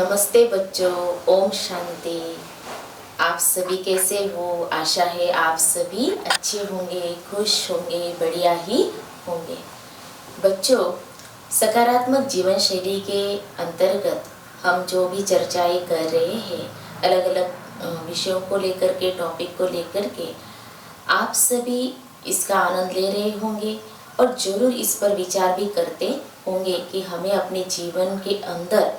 नमस्ते बच्चों, ओम शांति। आप सभी कैसे हो? आशा है आप सभी अच्छे होंगे, खुश होंगे, बढ़िया ही होंगे। बच्चों, सकारात्मक जीवन शैली के अंतर्गत हम जो भी चर्चाएं कर रहे हैं, अलग अलग विषयों को लेकर के, टॉपिक को लेकर के, आप सभी इसका आनंद ले रहे होंगे और ज़रूर इस पर विचार भी करते होंगे कि हमें अपने जीवन के अंदर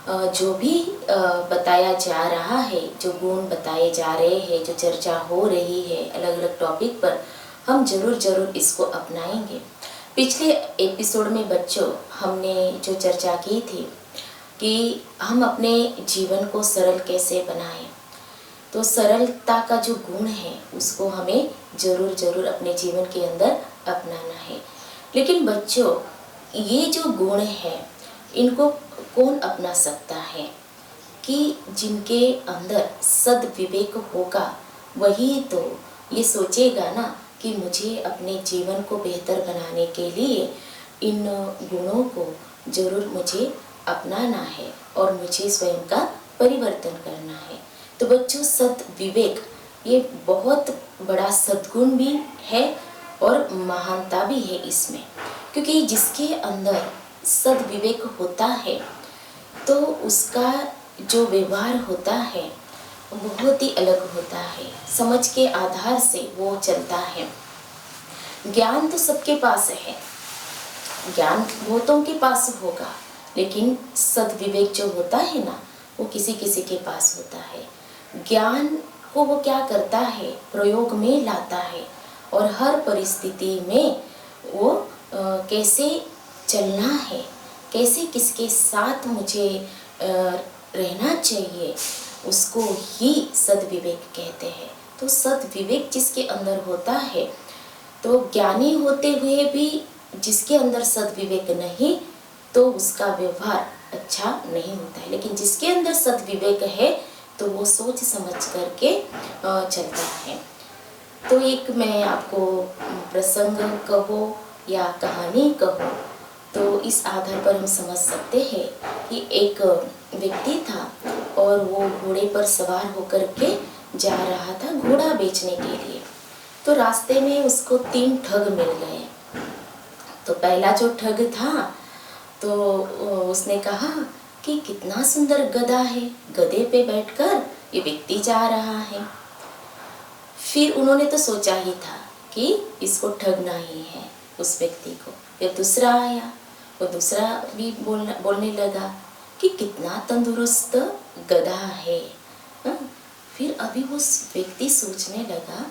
जो भी बताया जा रहा है, जो गुण बताए जा रहे हैं, जो चर्चा हो रही है अलग अलग टॉपिक पर, हम ज़रूर इसको अपनाएंगे। पिछले एपिसोड में बच्चों हमने जो चर्चा की थी कि हम अपने जीवन को सरल कैसे बनाएं, तो सरलता का जो गुण है उसको हमें ज़रूर अपने जीवन के अंदर अपनाना है। लेकिन बच्चों, ये जो गुण है इनको कौन अपना सकता है? कि जिनके अंदर सद्विवेक होगा वही तो ये सोचेगा ना कि मुझे अपने जीवन को बेहतर बनाने के लिए इन गुणों को ज़रूर मुझे अपनाना है और मुझे स्वयं का परिवर्तन करना है। तो बच्चों, सद्विवेक ये बहुत बड़ा सद्गुण भी है और महानता भी है इसमें, क्योंकि जिसके अंदर सद्विवेक होता है तो उसका जो व्यवहार होता है बहुत ही अलग होता है। समझ के आधार से वो चलता है। ज्ञान तो सबके पास है, ज्ञान बहुतों के पास होगा, लेकिन सद्विवेक जो होता है ना, वो किसी किसी के पास होता है। ज्ञान को वो क्या करता है, प्रयोग में लाता है और हर परिस्थिति में वो कैसे चलना है, कैसे किसके साथ मुझे रहना चाहिए, उसको ही सद्विवेक कहते हैं। तो सद्विवेक जिसके अंदर होता है, तो ज्ञानी होते हुए भी जिसके अंदर सद्विवेक नहीं, तो उसका व्यवहार अच्छा नहीं होता है। लेकिन जिसके अंदर सद्विवेक है तो वो सोच समझ करके चलता है। तो एक मैं आपको प्रसंग कहो या कहानी कहो, तो इस आधार पर हम समझ सकते हैं कि एक व्यक्ति था और वो घोड़े पर सवार होकर के जा रहा था घोड़ा बेचने के लिए। तो रास्ते में उसको 3 ठग मिल गए। तो पहला जो ठग था, तो उसने कहा कि कितना सुंदर गधा है, गधे पे बैठकर ये व्यक्ति जा रहा है। फिर उन्होंने तो सोचा ही था कि इसको ठगना ही है उस व्यक्ति को। फिर दूसरा आया, वो दूसरा भी बोलने लगा कि कितना तंदुरुस्त गधा है। फिर अभी वो व्यक्ति सोचने लगा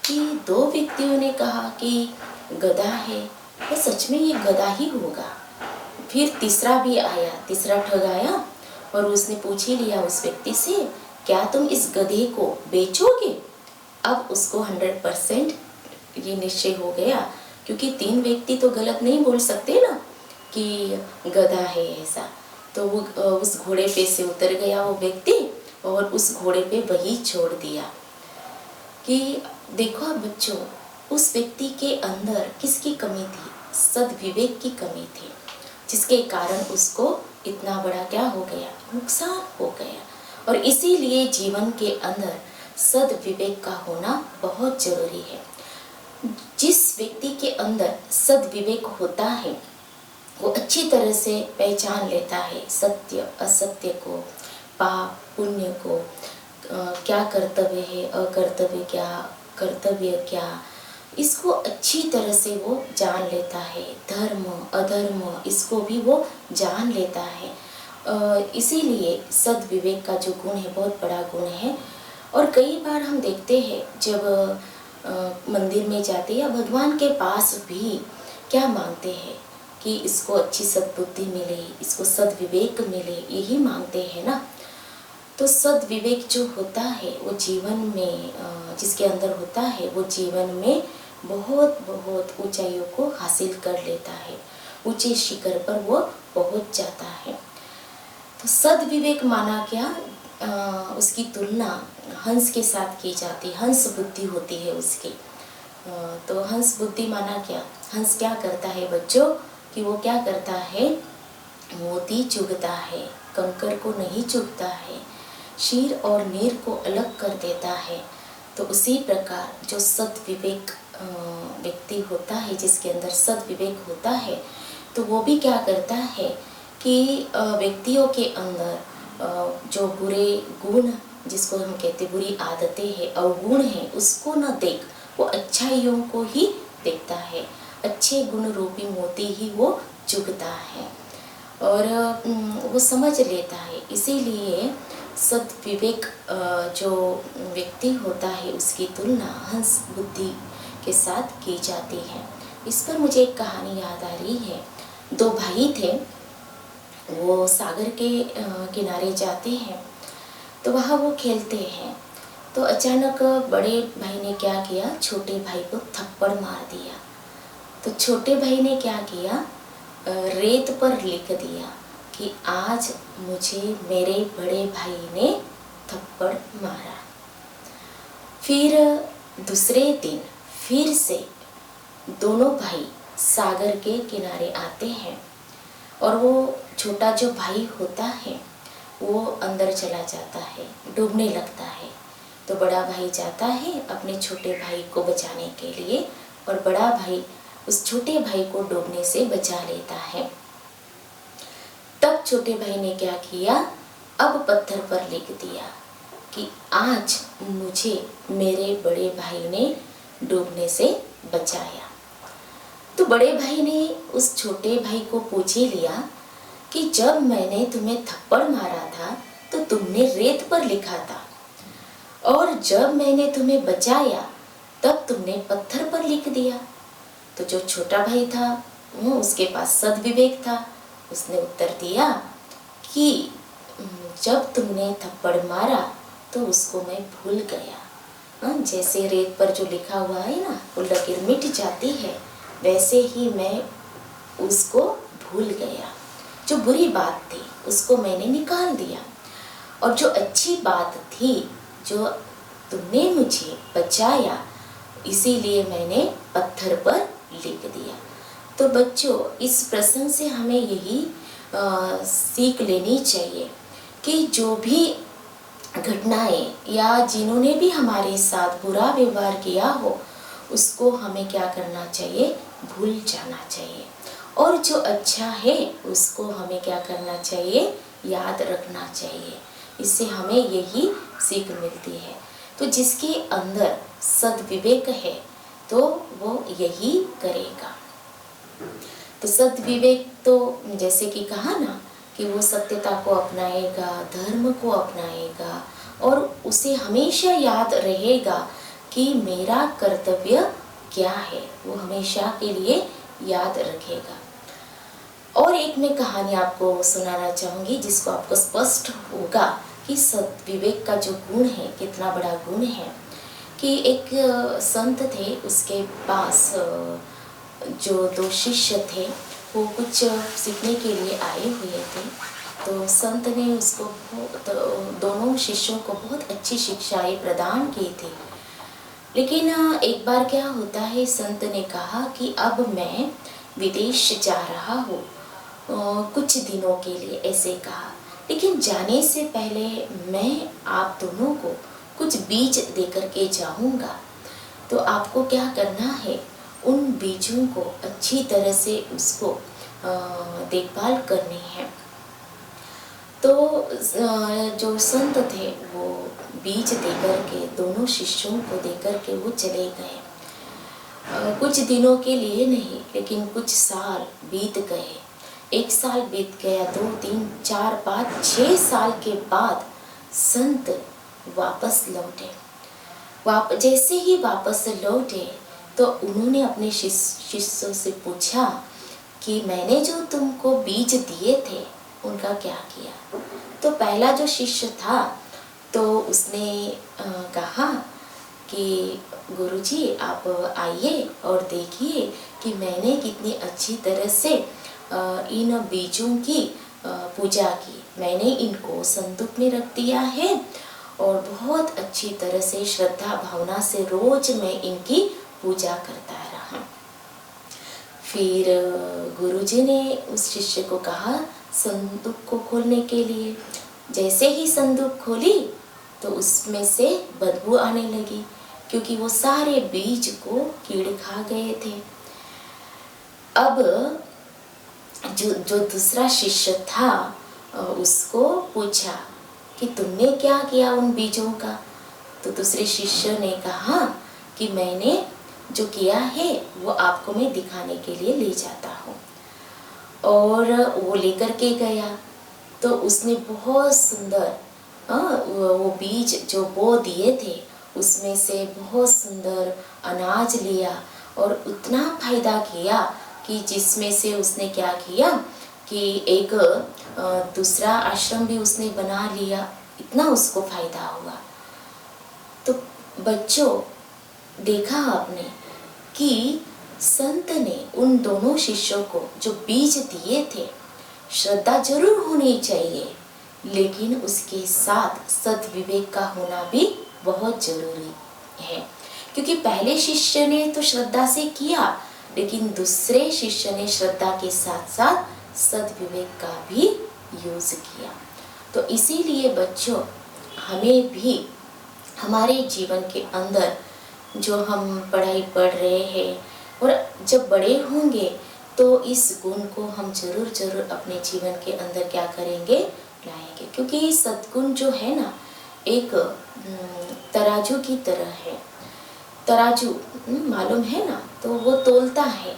कि 2 व्यक्तियों ने कहा कि गधा है, तो सच में ये गधा ही होगा। फिर तीसरा भी आया, तीसरा ठग आया और उसने पूछ ही लिया उस व्यक्ति से, क्या तुम इस गधे को बेचोगे? अब उसको 100% ये निश्चय हो गया, क्योंकि 3 व्यक्ति तो गलत नहीं बोल सकते ना कि गधा है ऐसा। तो वो उस घोड़े पे से उतर गया वो व्यक्ति और उस घोड़े पे वही छोड़ दिया। कि देखो बच्चों, उस व्यक्ति के अंदर किसकी कमी थी? सद्विवेक की कमी थी, जिसके कारण उसको इतना बड़ा क्या हो गया, नुकसान हो गया। और इसीलिए जीवन के अंदर सद्विवेक का होना बहुत जरूरी है। जिस व्यक्ति के अंदर सद्विवेक होता है वो अच्छी तरह से पहचान लेता है सत्य असत्य को, पाप पुण्य को, क्या कर्तव्य है, अकर्तव्य क्या, कर्तव्य क्या, इसको अच्छी तरह से वो जान लेता है। धर्म अधर्म इसको भी वो जान लेता है। इसीलिए सद्विवेक का जो गुण है बहुत बड़ा गुण है। और कई बार हम देखते हैं जब मंदिर में जाते या भगवान के पास भी क्या मांगते हैं कि इसको अच्छी सद्बुद्धि मिले, इसको सद्विवेक मिले, यही मांगते हैं ना। तो सद्विवेक जो होता है वो जीवन में जिसके अंदर होता है वो जीवन में बहुत ऊंचाइयों को हासिल कर लेता है, ऊंचे शिखर पर वो पहुंच जाता है। तो सद्विवेक माना क्या, उसकी तुलना हंस के साथ की जाती है। हंस बुद्धि होती है उसकी। तो हंस बुद्धि माना क्या, हंस क्या करता है बच्चों कि वो क्या करता है, मोती चुगता है। कंकर को नहीं चुभता है, शीर और मीर को अलग कर देता है, तो उसी प्रकार जो सद्विवेक व्यक्ति होता है, जिसके अंदर सद्विवेक होता है, तो वो भी क्या करता है कि व्यक्तियों के अंदर जो बुरे गुण, जिसको हम कहते बुरी आदतें हैं, अवगुण हैं, उसको न देख वो अच्छाइयों को ही देखता है, अच्छे गुण रूपी मोती ही वो चुगता है और वो समझ लेता है। इसीलिए सद्विवेक जो व्यक्ति होता है उसकी तुलना हंस बुद्धि के साथ की जाती है। इस पर मुझे एक कहानी याद आ रही है। दो भाई थे, वो सागर के किनारे जाते हैं, तो वहाँ वो खेलते हैं। तो अचानक बड़े भाई ने क्या किया, छोटे भाई को थप्पड़ मार दिया। तो छोटे भाई ने क्या किया, रेत पर लिख दिया कि आज मुझे मेरे बड़े भाई ने थप्पड़ मारा। फिर दूसरे दिन फिर से दोनों भाई सागर के किनारे आते हैं और वो छोटा जो भाई होता है वो अंदर चला जाता है, डूबने लगता है। तो बड़ा भाई जाता है अपने छोटे भाई को बचाने के लिए और बड़ा भाई उस छोटे भाई को डूबने से बचा लेता है। तब छोटे भाई ने क्या किया, अब पत्थर पर लिख दिया कि आज मुझे मेरे बड़े भाई ने डूबने से बचाया। तो बड़े भाई ने उस छोटे भाई को पूछ ही लिया कि जब मैंने तुम्हें थप्पड़ मारा था तो तुमने रेत पर लिखा था और जब मैंने तुम्हें बचाया तब तुमने पत्थर पर लिख दिया। तो जो छोटा भाई था वो उसके पास सद्विवेक था, उसने उत्तर दिया कि जब तुमने थप्पड़ मारा तो उसको मैं भूल गया। जैसे रेत पर जो लिखा हुआ है ना वो लकीर मिट जाती है, वैसे ही मैं उसको भूल गया। जो बुरी बात थी उसको मैंने निकाल दिया और जो अच्छी बात थी, जो तुमने मुझे बचाया, इसीलिए मैंने पत्थर पर लिख दिया। तो बच्चों, इस प्रसंग से हमें यही सीख लेनी चाहिए कि जो भी घटनाएं या जिन्होंने भी हमारे साथ बुरा व्यवहार किया हो उसको हमें क्या करना चाहिए, भूल जाना चाहिए और जो अच्छा है उसको हमें क्या करना चाहिए, याद रखना चाहिए। इससे हमें यही सीख मिलती है। तो जिसके अंदर सद्विवेक है तो वो यही करेगा। तो सद्विवेक तो जैसे कि कहा ना कि वो सत्यता को अपनाएगा, धर्म को अपनाएगा और उसे हमेशा याद रहेगा कि मेरा कर्तव्य क्या है, वो हमेशा के लिए याद रखेगा। और एक मैं कहानी आपको सुनाना चाहूँगी जिसको आपको स्पष्ट होगा कि सद्विवेक का जो गुण है कितना बड़ा गुण है। कि एक संत थे, उसके पास जो दो शिष्य थे वो कुछ सीखने के लिए आए हुए थे। तो संत ने उसको दोनों शिष्यों को बहुत अच्छी शिक्षाएं प्रदान की थी। लेकिन एक बार क्या होता है, संत ने कहा कि अब मैं विदेश जा रहा हूँ कुछ दिनों के लिए, ऐसे कहा। लेकिन जाने से पहले मैं आप दोनों को कुछ बीज देकर के जाऊंगा। तो आपको क्या करना है, उन बीजों को अच्छी तरह से उसको देखभाल करनी है। तो जो संत थे वो बीज देकर के दोनों शिष्यों को देकर के वो चले गए। कुछ दिनों के लिए नहीं, लेकिन कुछ साल बीत गए। 1 साल बीत गया, 2, 3, 4, 5, 6 साल के बाद संत वापस लौटे। जैसे ही वापस लौटे तो उन्होंने अपने शिष्यों से पूछा कि मैंने जो तुमको बीज दिए थे उनका क्या किया। तो पहला जो शिष्य था तो उसने कहा कि गुरुजी आप आइए और देखिए कि मैंने कितनी अच्छी तरह से इन बीजों की पूजा की। मैंने इनको संदूक में रख दिया है और बहुत अच्छी तरह से श्रद्धा भावना से रोज मैं इनकी पूजा करता रहा। फिर गुरुजी ने उस शिष्य को कहा, संदूक को खोलने के लिए। जैसे ही संदूक खोली तो उसमें से बदबू आने लगी, क्योंकि वो सारे बीज को कीड़े खा गए थे। अब जो दूसरा शिष्य था उसको पूछा कि तुमने क्या किया उन बीजों का। तो दूसरे शिष्य ने कहा कि मैंने जो किया है वो आपको मैं दिखाने के लिए ले जाता हूँ। और वो लेकर के गया तो उसने बहुत सुंदर वो बीज जो बो दिए थे उसमें से बहुत सुंदर अनाज लिया और उतना फायदा किया कि जिसमें से उसने क्या किया कि एक दूसरा आश्रम भी उसने बना लिया। इतना उसको फायदा हुआ। तो बच्चों, देखा आपने कि संत ने उन दोनों शिष्यों को जो बीज दिए थे, श्रद्धा जरूर होनी चाहिए, लेकिन उसके साथ सद्विवेक का होना भी बहुत जरूरी है। क्योंकि पहले शिष्य ने तो श्रद्धा से किया, लेकिन दूसरे शिष्य ने श्रद्धा के साथ साथ सद्विवेक का भी यूज किया। तो इसीलिए बच्चों, हमें भी हमारे जीवन के अंदर जो हम पढ़ाई पढ़ रहे हैं और जब बड़े होंगे तो इस गुण को हम जरूर अपने जीवन के अंदर क्या करेंगे, लाएंगे। क्योंकि सद्गुण जो है ना, एक तराजू की तरह है। तराजू मालूम है ना, तो वो तोलता है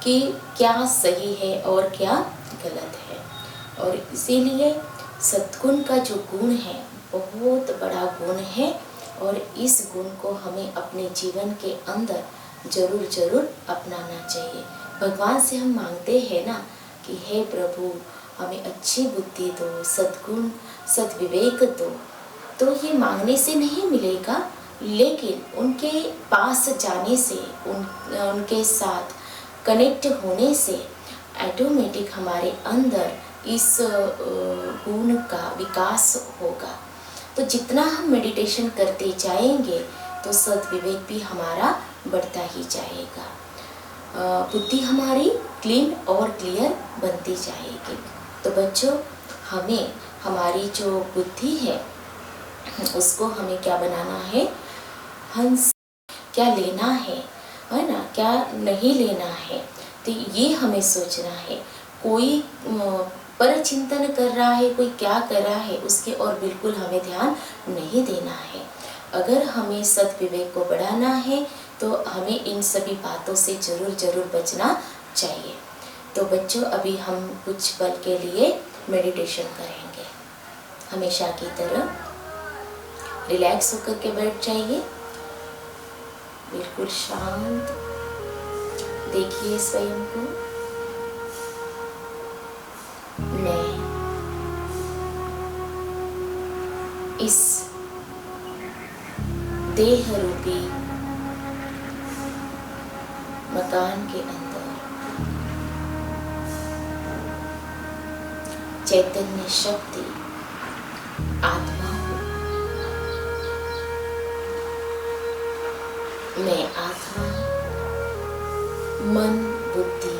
कि क्या सही है और क्या गलत है। और इसीलिए सद्गुण का जो गुण है बहुत बड़ा गुण है और इस गुण को हमें अपने जीवन के अंदर जरूर अपनाना चाहिए। भगवान से हम मांगते हैं ना कि हे प्रभु, हमें अच्छी बुद्धि दो, सद्गुण सद्विवेक दो। तो ये मांगने से नहीं मिलेगा, लेकिन उनके पास जाने से, उनके साथ कनेक्ट होने से ऑटोमेटिक हमारे अंदर इस गुण का विकास होगा। तो जितना हम मेडिटेशन करते जाएंगे तो सद्विवेक भी हमारा बढ़ता ही जाएगा, बुद्धि हमारी क्लीन और क्लियर बनती जाएगी। तो बच्चों, हमें हमारी जो बुद्धि है उसको हमें क्या बनाना है, हंस क्या लेना है ना, क्या नहीं लेना है, तो ये हमें सोचना है। कोई पर चिंतन कर रहा है, कोई क्या कर रहा है, उसके और बिल्कुल हमें ध्यान नहीं देना है। अगर हमें सद्विवेक को बढ़ाना है तो हमें इन सभी बातों से जरूर बचना चाहिए। तो बच्चों, अभी हम कुछ पल के लिए मेडिटेशन करेंगे। हमेशा की तरह रिलैक्स होकर के बैठ जाइए, बिल्कुल शांत। देखिए स्वयं को। मैं इस देह रूपी मकान के अंदर चैतन्य शक्ति आत्मा हूँ। मैं आत्मा मन, बुद्धि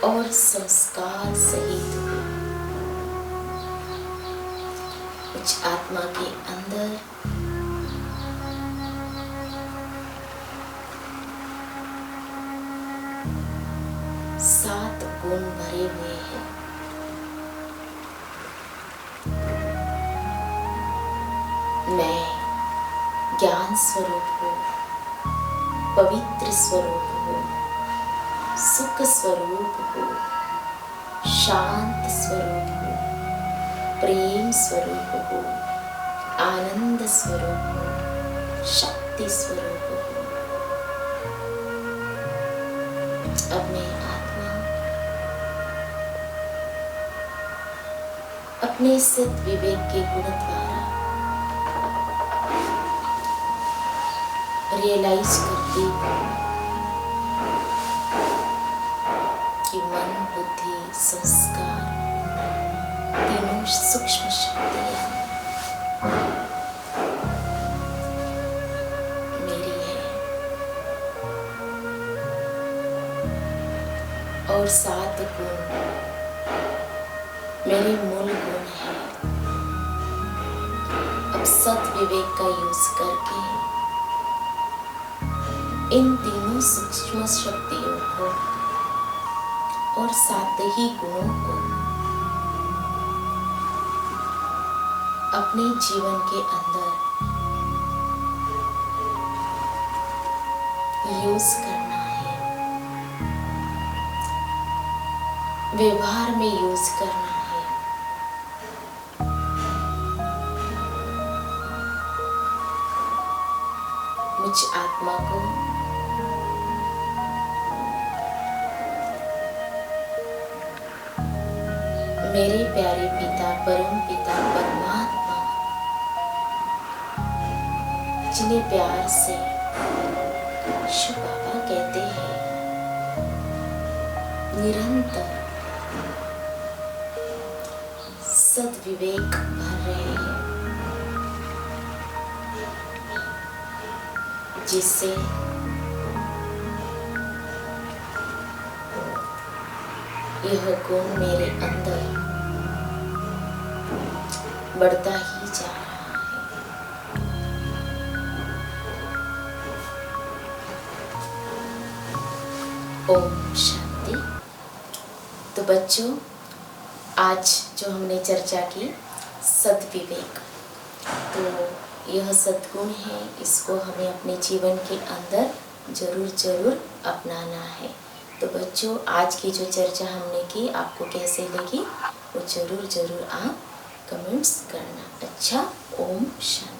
और संस्कार सहित हूँ। कुछ आत्मा के अंदर सात गुण भरे हुए हैं। मैं ज्ञान स्वरूप हूँ, पवित्र स्वरूप हूँ, सुख स्वरूप हूँ, शांत स्वरूप हूँ, प्रेम स्वरूप हूँ, आनंद स्वरूप हूँ, शक्ति स्वरूप हूँ। अब मैं आत्मा अपने सद्विवेक के गुण द्वारा रियलाइज करती हूँ कि मन, बुद्धि, संस्कार तीनों सूक्ष्म शक्तियाँ मेरी है और सात गुण मेरे मूल गुण हैं। अब सत विवेक का यूज करके इन तीनों सूक्ष्म शक्तियों को और सात ही गुणों को अपने जीवन के अंदर यूज करना है, व्यवहार में यूज करना है। मुझ आत्मा को मेरे प्यारे पिता परम पिता परमात्मा, जिन्हें प्यार से शिव बाबा कहते हैं, निरंतर सद्विवेक भर रहे हैं, जिससे यह गुण मेरे अंदर बढ़ता ही जा रहा है। ओम शांति। तो बच्चों, आज जो हमने चर्चा की सद्विवेक, तो यह सद्गुण है, इसको हमें अपने जीवन के अंदर जरूर अपनाना है। तो बच्चों, आज की जो चर्चा हमने की आपको कैसे लगी वो जरूर आप कमेंट्स करना। अच्छा, ओम शांति।